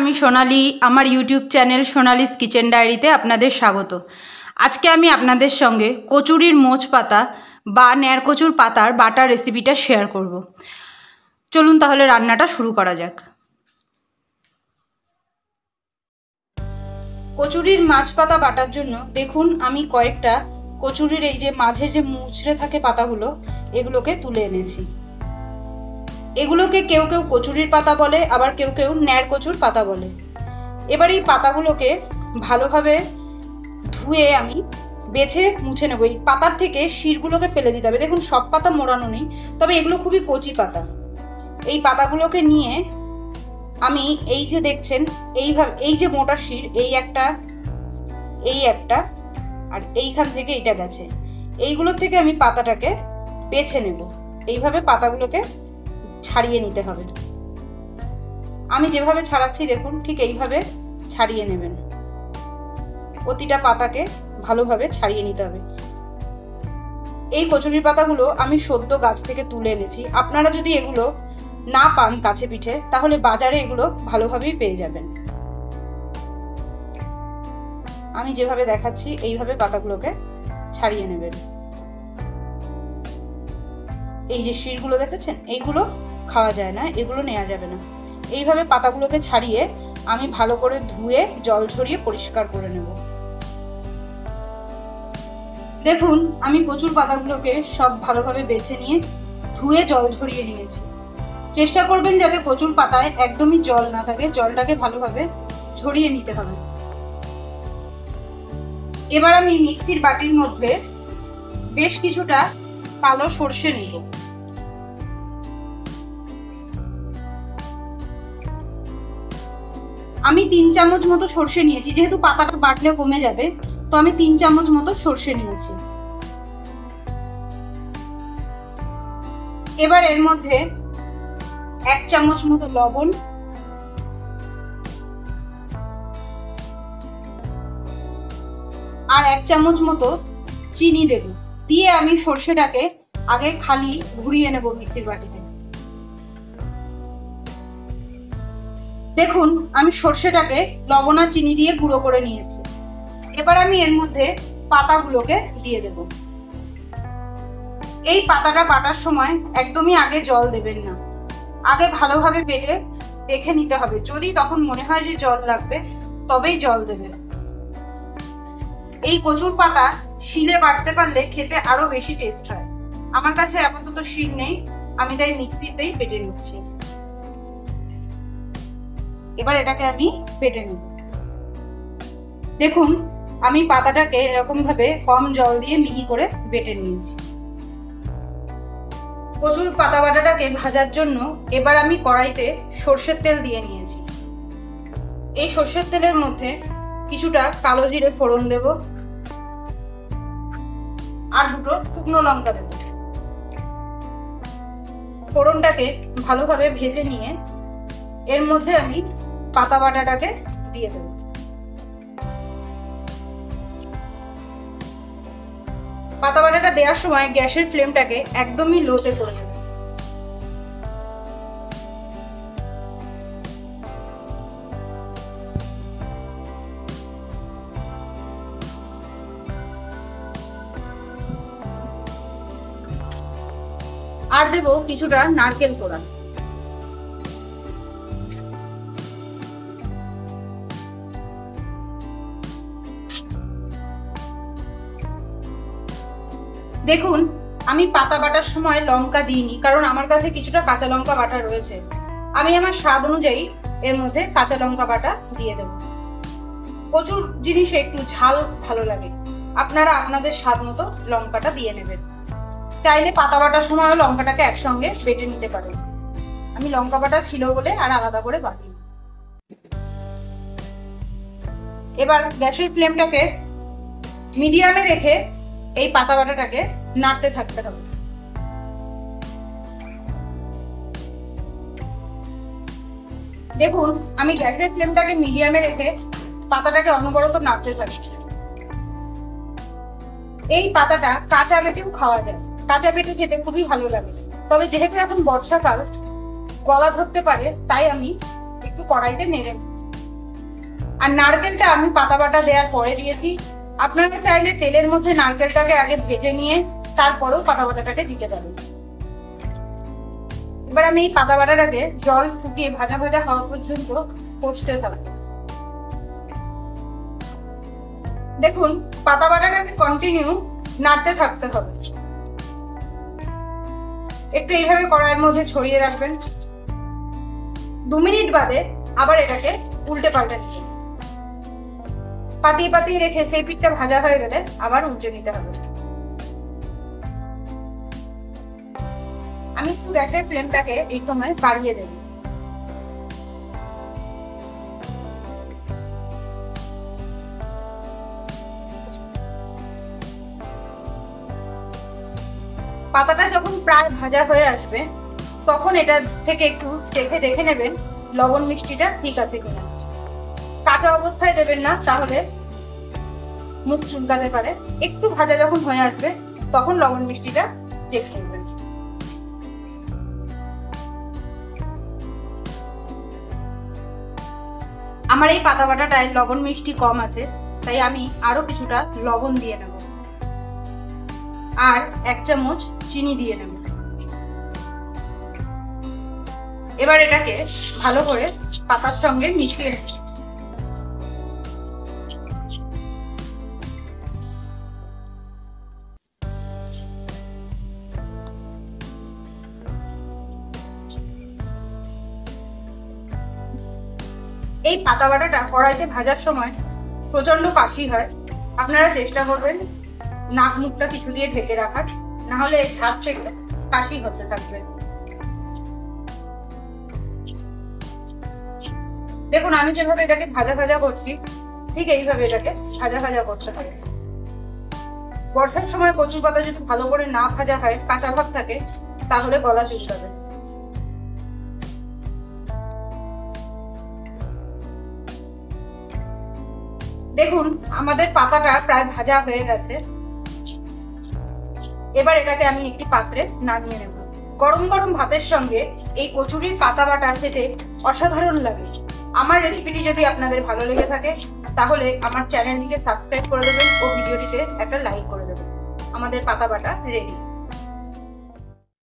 আমি সোনালি, আমার YouTube channel Sonali's kitchen ডায়েরিতে আপনাদের স্বাগত। আজকে আমি আপনাদের সঙ্গে কচুরির মোচ পাতা বা ন্যাড়কচুর পাতার বাটার রেসিপিটা শেয়ার করব। চলুন তাহলে রান্নাটা শুরু করা যাক। কচুরির মাছ পাতা বাটার জন্য দেখুন আমি কয়েকটা কচুরির এই যে মাঝের যে মুচড়ে থাকে পাতাগুলো, এগুলোকে তুলে এনেছি। এগুলোকে কেউ কেউ কচুরির পাতা বলে, আবার কেউ কেউ ন্যাড়কচুর পাতা বলে। এবার এই পাতাগুলোকে ভালোভাবে ধুয়ে আমি বেছে মুছে নেব। এই পাতার থেকে শিরগুলোকে ফেলে দিতে হবে। দেখুন সব পাতা মোড়ানো নেই, তবে এগুলো খুবই কচি পাতা। এই পাতাগুলোকে নিয়ে আমি এই যে দেখছেন এইভাবে, এই যে মোটা শির, এই একটা আর এইখান থেকে এইটা গেছে, এইগুলোর থেকে আমি পাতাটাকে বেছে নেব। এইভাবে পাতাগুলোকে ছাড়িয়ে নিতে হবে। আমি যেভাবে ছাড়াচ্ছি দেখুন ঠিক এইভাবে ছাড়িয়ে নেবেন। প্রতিটা পাতাকে ভালোভাবে ছাড়িয়ে নিতে হবে। এই কচুরির পাতাগুলো আমি সদ্য গাছ থেকে তুলে এনেছি। আপনারা যদি এগুলো না পান কাছে পিঠে, তাহলে বাজারে এগুলো ভালোভাবেই পেয়ে যাবেন। আমি যেভাবে দেখাচ্ছি এইভাবে পাতাগুলোকে ছাড়িয়ে নেবেন। এই যে শিরগুলো দেখেছেন, এইগুলো খাওয়া যায় না, এগুলো নেওয়া যাবে না। এইভাবে পাতাগুলোকে ছাড়িয়ে আমি ভালো করে ধুয়ে জল ঝরিয়ে পরিষ্কার করে নেব। দেখুন আমি কচুর পাতাগুলোকে সব ভালোভাবে বেছে নিয়ে ধুয়ে জল ঝরিয়ে নিয়েছি। চেষ্টা করবেন যাতে কচুর পাতায় একদমই জল না থাকে, জলটাকে ভালোভাবে ঝরিয়ে নিতে হবে। এবার আমি মিক্সির বাটির মধ্যে বেশ কিছুটা কালো সর্ষে নেব। আমি 3 চামচ মতো সর্ষে নিয়েছি, যেহেতু পাতাটা বাটলে কমে যাবে, তো আমি 3 চামচ মতো সর্ষে নিয়েছি। এবার এর মধ্যে 1 চামচ মতো লবণ, আর 1 চামচ মতো চিনি দেব। দিয়ে আমি সর্ষেটাকে আগে খালি ঘুরিয়ে নেব মিক্সির বাটিতে। দেখুন আমি সর্ষেটাকে লবণ আর চিনি দিয়ে গুঁড়ো করে নিয়েছি। এবার আমি এর মধ্যে পাতাগুলোকে দিয়ে দেব। এই পাতাটা বাটার সময় একদমই আগে জল দেবেন না, আগে ভালোভাবে বেটে দেখে নিতে হবে। যদি তখন মনে হয় যে জল লাগবে, তবেই জল দেবেন। এই কচুর পাতা শিলে বাটতে পারলে খেতে আরো বেশি টেস্ট হয়। আমার কাছে আপাতত শিল নেই, আমি তাই মিক্সিতেই বেটে নিচ্ছি। এবার এটাকে আমি বেটে নেব। দেখুন আমি পাতাটাকে এরকম ভাবে কম জল দিয়ে মিহি করে বেটে নিয়েছি। কচুর পাতা বাটাটাকে ভাজার জন্য এবার আমি কড়াইতে সর্ষের তেল দিয়ে নিয়েছি। এই সর্ষের তেলের মধ্যে কিছুটা কালো জিরে ফোড়ন দেব, আর 2টো শুকনো লঙ্কা দেব। ফোড়নটাকে ভালোভাবে ভেজে নিয়ে এর মধ্যে আমি পাতা বাটাটাকে দিয়ে দেব। পাতা বাটাটা দেওয়ার সময় গ্যাসের ফ্লেমটাকে একদমই লোতে করে দেব। আর দেব কিছুটা নারকেল কোড়া। দেখুন আমি পাতা বাটার সময় লঙ্কা দিইনি, কারণ আমার কাছে কিছুটা কাঁচা লঙ্কা বাটা রয়েছে। আমি আমার স্বাদ অনুযায়ী এর মধ্যে কাঁচা লঙ্কা বাটা দিয়ে দেব। প্রচুর জিনিসে একটু ঝাল ভালো লাগে, আপনারা আপনাদের স্বাদ মতো লঙ্কাটা দিয়ে নেবেন। চাইলে পাতা বাটার সময় লঙ্কাটাকে একসঙ্গে বেটে নিতে পারেন। আমি লঙ্কা বাটা ছিল বলে আর আলাদা করে বাটি। এবার গ্যাসের ফ্লেমটাকে মিডিয়ামে রেখে এই পাতা বাটাটাকে নাড়তে থাকতে হবে। দেখুন আমি গ্যাসের ফ্লেমটাকে মিডিয়ামে রেখে পাতাটাকে অনবরত নাড়তে থাকি। এই পাতাটা কাঁচা বেটেও খাওয়া যায়, কাঁচা বেটে খেতে খুবই ভালো লাগে। তবে যেহেতু এখন বর্ষাকাল, গলা ধরতে পারে, তাই আমি একটু কড়াইতে নেড়ে আর নারকেলটা আমি পাতা বাটা দেওয়ার পরে দিয়েছি। আপনারা চাইলে তেলের মধ্যে নারকেলটাকে আগে ভেজে নিয়ে তারপরেও পাতা বাটাটাকে দিতে পারেন। এবার আমি এই পাতা বাটাটাকে জল শুকিয়ে ভাজা ভাজা হওয়া পর্যন্ত কষতে থাকবো। দেখুন পাতা বাটাটাকে কন্টিনিউ নাড়তে থাকতে হবে। একটু এইভাবে কড়াইয়ের মধ্যে ছড়িয়ে রাখবেন। 2 মিনিট বাদে আবার এটাকে উল্টে পাল্টে নিয়ে পাতিয়ে পাতিয়ে রেখে সেই পিঠটা ভাজা হয়ে গেলে আবার উল্টে নিতে হবে। আমি একটু গ্যাসের ফ্লেমটাকে এই সময় বাড়িয়ে দেব। পাতাটা যখন প্রায় ভাজা হয়ে আসবে তখন এটা থেকে একটু দেখে নেবেন লবণ মিষ্টিটা ঠিক আছে কিনা। কাঁচা অবস্থায় দেবেন না, তাহলে মুখ চুলকাতে পারে। একটু ভাজা যখন হয়ে আসবে তখন লবণ মিষ্টিটা চেক করবেন। আমার এই পাতা বাটাটায় লবণ মিষ্টি কম আছে, তাই আমি আরো কিছুটা লবণ দিয়ে নেব আর 1 চামচ চিনি দিয়ে নেব। এবার এটাকে ভালো করে পাতার সঙ্গে মিশিয়ে নেব। এই পাতা বাটাটা কড়াইতে ভাজার সময় প্রচন্ড কাশি হয়, আপনারা চেষ্টা করবেন নাক মুখটা কিছু দিয়ে ঢেকে রাখার, না হলে এই ঝাঁজ থেকে কাশি হতে থাকবে। দেখুন আমি যেভাবে এটাকে ভাজা ভাজা করছি ঠিক এইভাবে এটাকে ভাজা ভাজা করতে হবে। বর্ষার সময় কচুর পাতা যদি ভালো করে না ভাজা হয়, কাঁচা ভাব থাকে, তাহলে গলা চুলকাবে। দেখুন আমাদের পাতাটা প্রায় ভাজা হয়ে গেছে। এবার এটাকে আমি একটি পাত্রে নামিয়ে নেব। গরম গরম ভাতের সঙ্গে এই কচুরির পাতা বাটা খেতে অসাধারণ লাগে। আমার রেসিপিটি যদি আপনাদের ভালো লেগে থাকে তাহলে আমার চ্যানেলটিকে সাবস্ক্রাইব করে দেবেন ও ভিডিওটিতে একটা লাইক করে দেবেন। আমাদের পাতা বাটা রেডি।